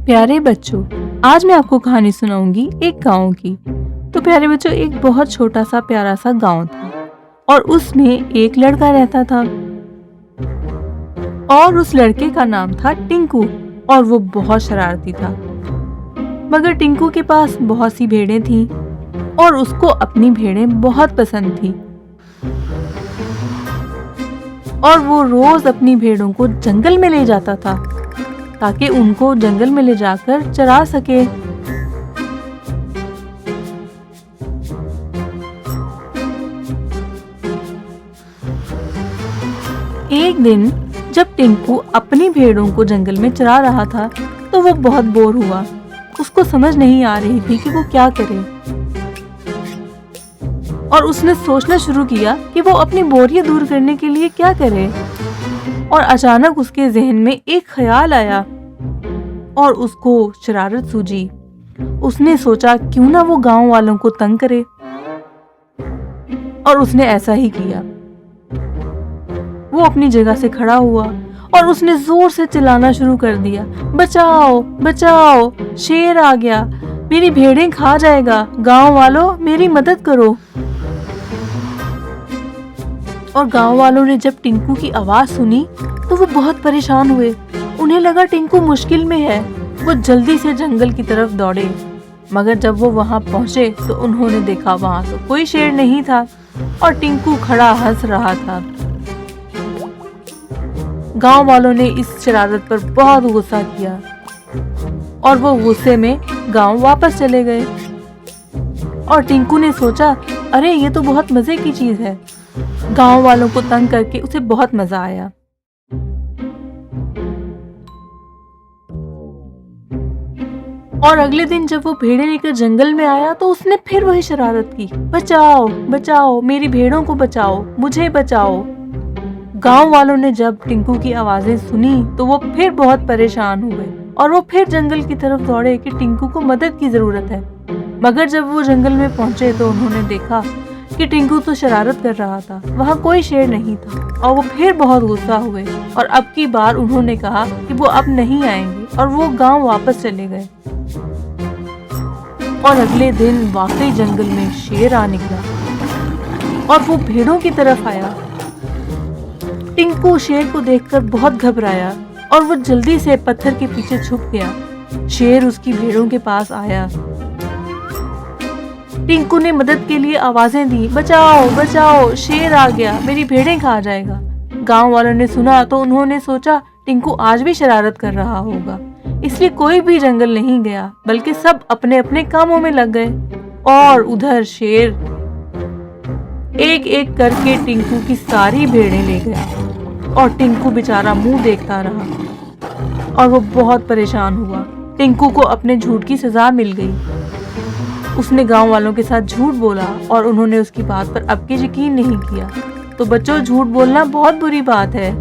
प्यारे बच्चों, आज मैं आपको कहानी सुनाऊंगी एक गांव की। तो प्यारे बच्चों, एक बहुत छोटा सा प्यारा सा गांव था और उसमें एक लड़का रहता था और उस लड़के का नाम था टिंकू और वो बहुत शरारती था। मगर टिंकू के पास बहुत सी भेड़ें थीं और उसको अपनी भेड़ें बहुत पसंद थी और वो रोज अपनी भेड़ों को जंगल में ले जाता था ताकि उनको जंगल में ले जाकर चरा सके। एक दिन जब टिंकू अपनी भेड़ों को जंगल में चरा रहा था तो वो बहुत बोर हुआ। उसको समझ नहीं आ रही थी कि वो क्या करे और उसने सोचना शुरू किया कि वो अपनी बोरियत दूर करने के लिए क्या करे। और अचानक उसके जहन में एक ख्याल आया और उसको शरारत सूझी। उसने सोचा क्यों ना वो गांव वालों को तंग करे और उसने ऐसा ही किया। वो अपनी जगह से खड़ा हुआ और उसने जोर से चिल्लाना शुरू कर दिया, बचाओ बचाओ, शेर आ गया, मेरी भेड़ें खा जाएगा, गांव वालों मेरी मदद करो। और गांव वालों ने जब टिंकू की आवाज सुनी तो वो बहुत परेशान हुए। उन्हें लगा टिंकू मुश्किल में है। वो जल्दी से जंगल की तरफ दौड़े। मगर जब वो वहां पहुंचे तो उन्होंने देखा वहां तो कोई शेर नहीं था और टिंकू खड़ा हंस रहा था। गांव वालों ने इस शरारत पर बहुत गुस्सा किया और वो गुस्से में गांव वापस चले गए। और टिंकू ने सोचा, अरे ये तो बहुत मजे की चीज है। गांव वालों को तंग करके उसे बहुत मजा आया। और अगले दिन जब वो भेड़ें लेकर जंगल में आया तो उसने फिर वही शरारत की, बचाओ बचाओ, मेरी भेड़ों को बचाओ, मुझे बचाओ। गांव वालों ने जब टिंकू की आवाजें सुनी तो वो फिर बहुत परेशान हुए और वो फिर जंगल की तरफ दौड़े कि टिंकू को मदद की जरूरत है। मगर जब वो जंगल में पहुंचे तो उन्होंने देखा कि टिंकू तो शरारत कर रहा था, वहाँ कोई शेर नहीं था और वो फिर बहुत गुस्सा हुए और अब की बार उन्होंने कहा कि वो अब नहीं आएंगे और वो गांव वापस चले गए। और अगले दिन वाकई जंगल में शेर आ निकला और वो भेड़ों की तरफ आया। टिंकू शेर को देखकर बहुत घबराया और वो जल्दी से पत्थर के पीछे छुप गया। शेर उसकी भेड़ों के पास आया। टिंकू ने मदद के लिए आवाजें दी, बचाओ बचाओ, शेर आ गया, मेरी भेड़ें खा जाएगा। गांव वालों ने सुना तो उन्होंने सोचा टिंकू आज भी शरारत कर रहा होगा, इसलिए कोई भी जंगल नहीं गया बल्कि सब अपने अपने कामों में लग गए। और उधर शेर एक एक करके टिंकू की सारी भेड़ें ले गया और टिंकू बेचारा मुंह देखता रहा और वो बहुत परेशान हुआ। टिंकू को अपने झूठ की सजा मिल गई। उसने गांव वालों के साथ झूठ बोला और उन्होंने उसकी बात पर अब के यकीन नहीं किया। तो बच्चों, झूठ बोलना बहुत बुरी बात है।